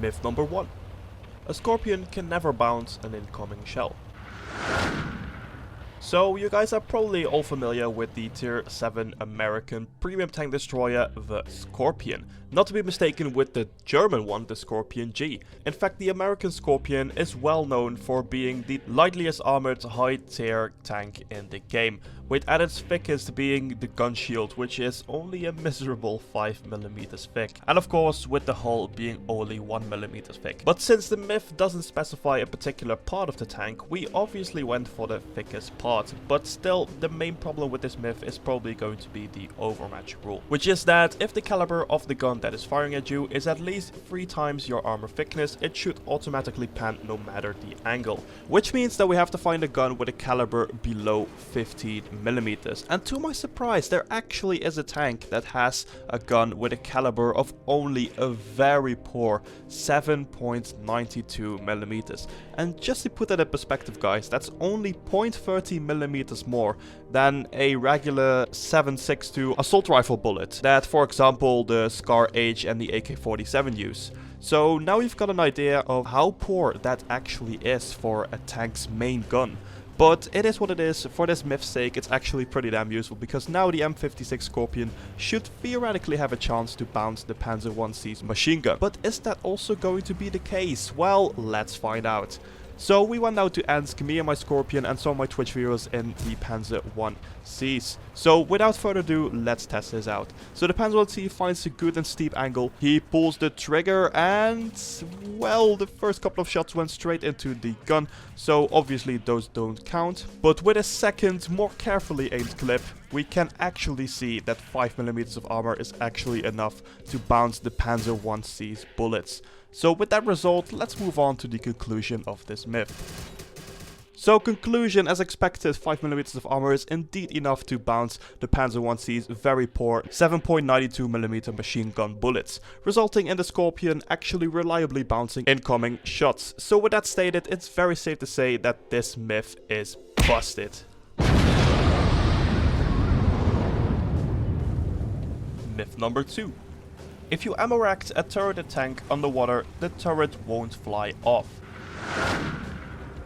Myth number 1. A Skorpion can never bounce an incoming shell. So you guys are probably all familiar with the tier 7 American premium tank destroyer, the Skorpion. Not to be mistaken with the German one, the Skorpion G. In fact, the American Skorpion is well known for being the lightliest armored high tier tank in the game, with at its thickest being the gun shield, which is only a miserable 5mm thick, and of course with the hull being only 1mm thick. But since the myth doesn't specify a particular part of the tank, we obviously went for the thickest part, but still the main problem with this myth is probably going to be the overmatch rule, which is that if the caliber of the gun that is firing at you is at least 3 times your armor thickness, it should automatically pan no matter the angle, which means that we have to find a gun with a caliber below 15mm. And to my surprise, there actually is a tank that has a gun with a caliber of only a very poor 7.92mm. And just to put that in perspective, guys, that's only 0.30mm more than a regular 7.62 assault rifle bullet that, for example, the Scar H and the AK-47 use. So now you've got an idea of how poor that actually is for a tank's main gun. But it is what it is. For this myth's sake, it's actually pretty damn useful, because now the M56 Skorpion should theoretically have a chance to bounce the Panzer 1C's machine gun. But is that also going to be the case? Well, let's find out. So we went out to Ensk, me and my Skorpion and some of my Twitch viewers in the Panzer 1Cs. So without further ado, let's test this out. So the Panzer 1C finds a good and steep angle. He pulls the trigger and, well, the first couple of shots went straight into the gun. So obviously those don't count. But with a second, more carefully aimed clip, we can actually see that 5mm of armor is actually enough to bounce the Panzer 1C's bullets. So with that result, let's move on to the conclusion of this myth. So conclusion, as expected, 5mm of armor is indeed enough to bounce the Panzer 1C's very poor 7.92mm machine gun bullets, resulting in the Skorpion actually reliably bouncing incoming shots. So with that stated, it's very safe to say that this myth is busted. Myth number 2. If you ammoracked a turreted tank underwater, the turret won't fly off.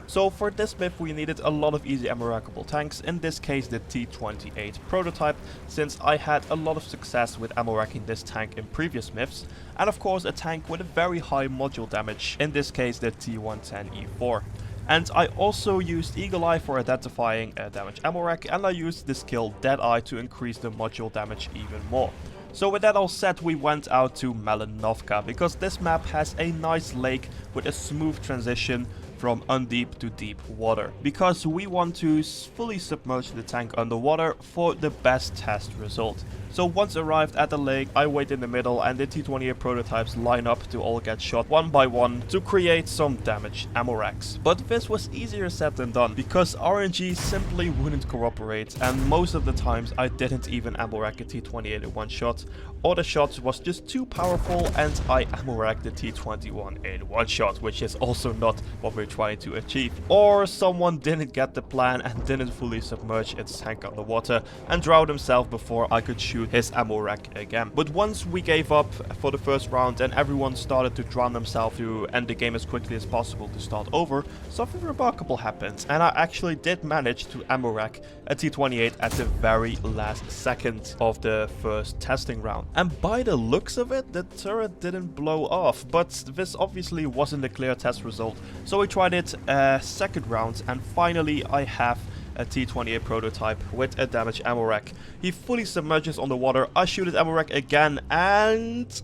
So for this myth we needed a lot of easy ammorackable tanks, in this case the T28 prototype, since I had a lot of success with ammoracking this tank in previous myths, and of course a tank with a very high module damage, in this case the T110E4. And I also used Eagle Eye for identifying a damage ammorack, and I used the skill Dead Eye to increase the module damage even more. So with that all said, we went out to Malinovka, because this map has a nice lake with a smooth transition from undeep to deep water, because we want to fully submerge the tank underwater for the best test result. So once arrived at the lake, I wait in the middle and the T28 prototypes line up to all get shot one by one to create some damaged ammo racks. But this was easier said than done, because RNG simply wouldn't cooperate, and most of the times I didn't even ammo rack a T28 in one shot, or the shot was just too powerful and I ammo racked the T21 in one shot, which is also not what we're trying to achieve. Or someone didn't get the plan and didn't fully submerge its tank underwater and drowned himself before I could shoot his ammo rack again. But once we gave up for the first round and everyone started to drown themselves to end the game as quickly as possible to start over, something remarkable happened, and I actually did manage to ammo rack a T28 at the very last second of the first testing round. And by the looks of it, the turret didn't blow off, but this obviously wasn't a clear test result, so we tried it a second round, and finally I have a T28 prototype with a damaged ammo rack. He fully submerges on the water, I shoot his ammo rack again, and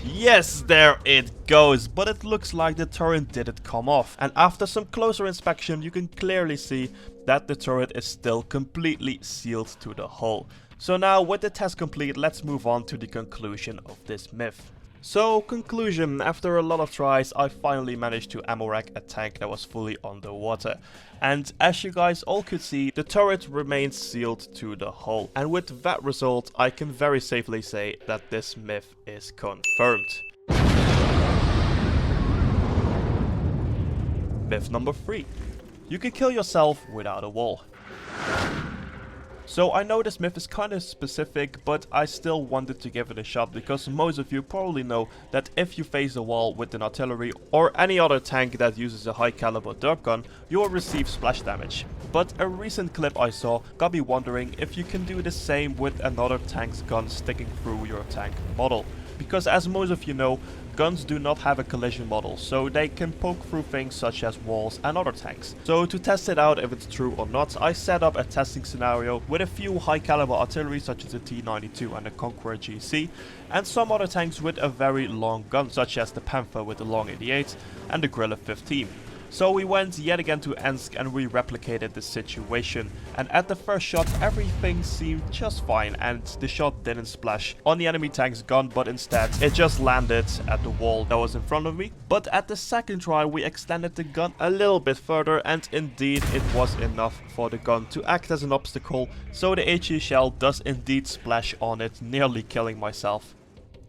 yes, there it goes, but it looks like the turret didn't come off. And after some closer inspection, you can clearly see that the turret is still completely sealed to the hull. So now, with the test complete, let's move on to the conclusion of this myth. So, conclusion, after a lot of tries, I finally managed to ammo rack a tank that was fully underwater. And as you guys all could see, the turret remains sealed to the hull. And with that result, I can very safely say that this myth is confirmed. Myth number 3. You can kill yourself without a wall. So I know this myth is kind of specific, but I still wanted to give it a shot because most of you probably know that if you face a wall with an artillery or any other tank that uses a high caliber derp gun, you will receive splash damage. But a recent clip I saw got me wondering if you can do the same with another tank's gun sticking through your tank model. Because as most of you know, guns do not have a collision model, so they can poke through things such as walls and other tanks. So to test it out if it's true or not, I set up a testing scenario with a few high caliber artillery such as the T-92 and the Conqueror GC, and some other tanks with a very long gun such as the Panther with the long 88 and the Grille 15. So we went yet again to Ensk and we replicated the situation, and at the first shot everything seemed just fine and the shot didn't splash on the enemy tank's gun, but instead it just landed at the wall that was in front of me. But at the second try we extended the gun a little bit further, and indeed it was enough for the gun to act as an obstacle, so the HE shell does indeed splash on it, nearly killing myself.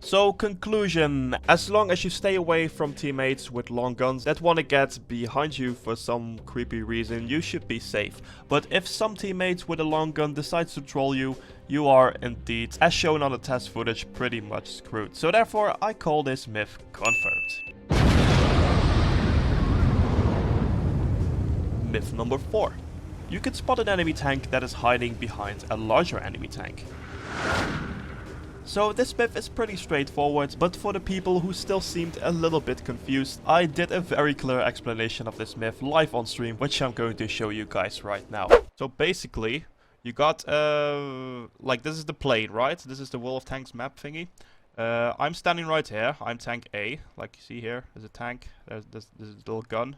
So conclusion, as long as you stay away from teammates with long guns that want to get behind you for some creepy reason, you should be safe. But if some teammates with a long gun decides to troll you, you are indeed, as shown on the test footage, pretty much screwed. So therefore I call this myth confirmed. Myth number 4. You can spot an enemy tank that is hiding behind a larger enemy tank. So this myth is pretty straightforward, but for the people who still seemed a little bit confused, I did a very clear explanation of this myth live on stream, which I'm going to show you guys right now. So basically, you got, like this is the plane, right? This is the World of Tanks map thingy. I'm standing right here, I'm tank A, like you see here, there's a tank, there's this little gun.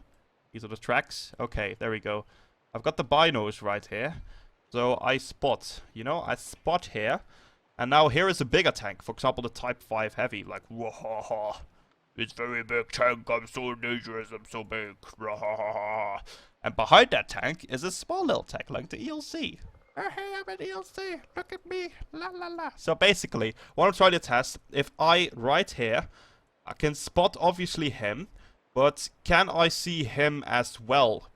These are the tracks. Okay, there we go. I've got the binos right here. So I spot, I spot here. And now here is a bigger tank, for example the Type 5 Heavy, like wahaha, it's very big tank, I'm so dangerous, I'm so big, wahaha. And behind that tank is a small little tank, like the ELC. Oh hey, I'm an ELC, look at me, la la la. So basically, what I'm trying to test, if I, right here, I can spot obviously him, but can I see him as well?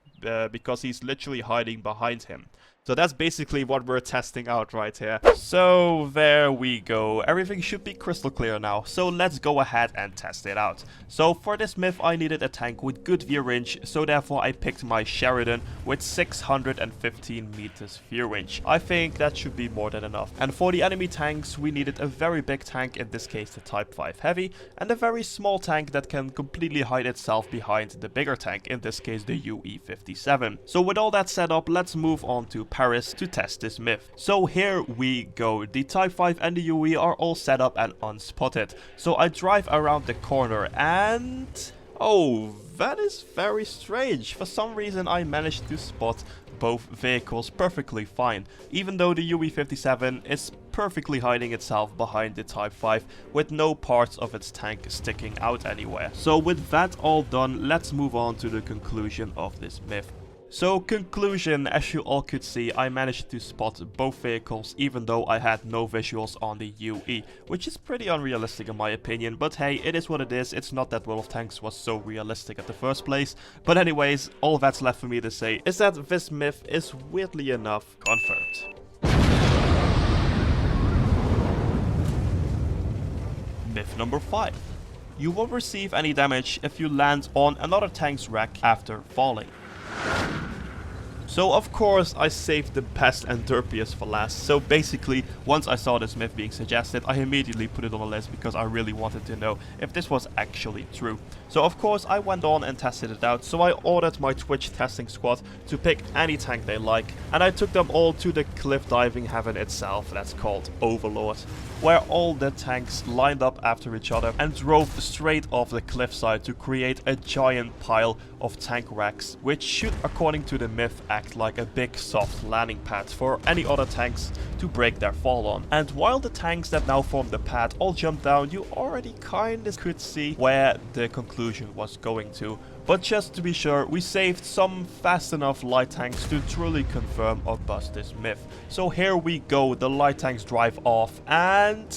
Because he's literally hiding behind him. So that's basically what we're testing out right here. So there we go. Everything should be crystal clear now. So let's go ahead and test it out. So for this myth I needed a tank with good view range. So therefore I picked my Sheridan with 615 meters view range. I think that should be more than enough. And for the enemy tanks we needed a very big tank, in this case the Type 5 Heavy, and a very small tank that can completely hide itself behind the bigger tank, in this case the UE-57. So with all that set up, let's move on to Paris to test this myth. So here we go. The Type 5 and the UE are all set up and unspotted. So I drive around the corner and... oh, that is very strange. For some reason I managed to spot both vehicles perfectly fine, even though the UE-57 is perfectly hiding itself behind the Type 5 with no parts of its tank sticking out anywhere. So with that all done, let's move on to the conclusion of this myth. So conclusion, as you all could see, I managed to spot both vehicles even though I had no visuals on the UE, which is pretty unrealistic in my opinion, but hey, it is what it is. It's not that World of Tanks was so realistic at the first place. But anyways, all that's left for me to say is that this myth is weirdly enough confirmed. Myth number 5. You won't receive any damage if you land on another tank's wreck after falling. So of course I saved the best and derpiest for last. So basically, once I saw this myth being suggested, I immediately put it on the list because I really wanted to know if this was actually true. So of course I went on and tested it out. So I ordered my Twitch testing squad to pick any tank they like, and I took them all to the cliff diving heaven itself, that's called Overlord, where all the tanks lined up after each other and drove straight off the cliffside to create a giant pile of tank wrecks, which should, according to the myth, act like a big soft landing pad for any other tanks to break their fall on. And while the tanks that now form the pad all jumped down, you already kinda could see where the conclusion was going to. But just to be sure, we saved some fast enough light tanks to truly confirm or bust this myth. So here we go, the light tanks drive off and...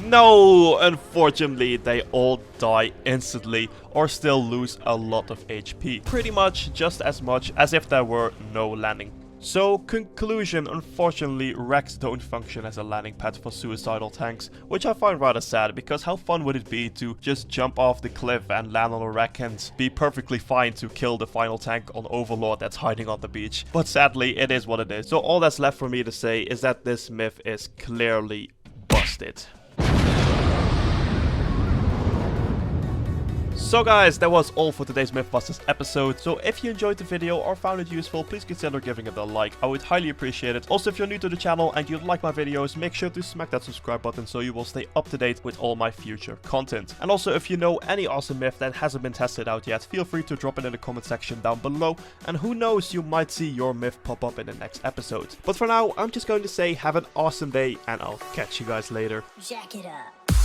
no, unfortunately they all die instantly or still lose a lot of HP. Pretty much just as much as if there were no landing So, conclusion, unfortunately, wrecks don't function as a landing pad for suicidal tanks, which I find rather sad, because how fun would it be to just jump off the cliff and land on a wreck and be perfectly fine to kill the final tank on Overlord that's hiding on the beach. But sadly, it is what it is. So all that's left for me to say is that this myth is clearly busted. So guys, that was all for today's Mythbusters episode. So if you enjoyed the video or found it useful, please consider giving it a like. I would highly appreciate it. Also, if you're new to the channel and you like my videos, make sure to smack that subscribe button so you will stay up to date with all my future content. And also, if you know any awesome myth that hasn't been tested out yet, feel free to drop it in the comment section down below. And who knows, you might see your myth pop up in the next episode. But for now, I'm just going to say have an awesome day and I'll catch you guys later. Jack it up.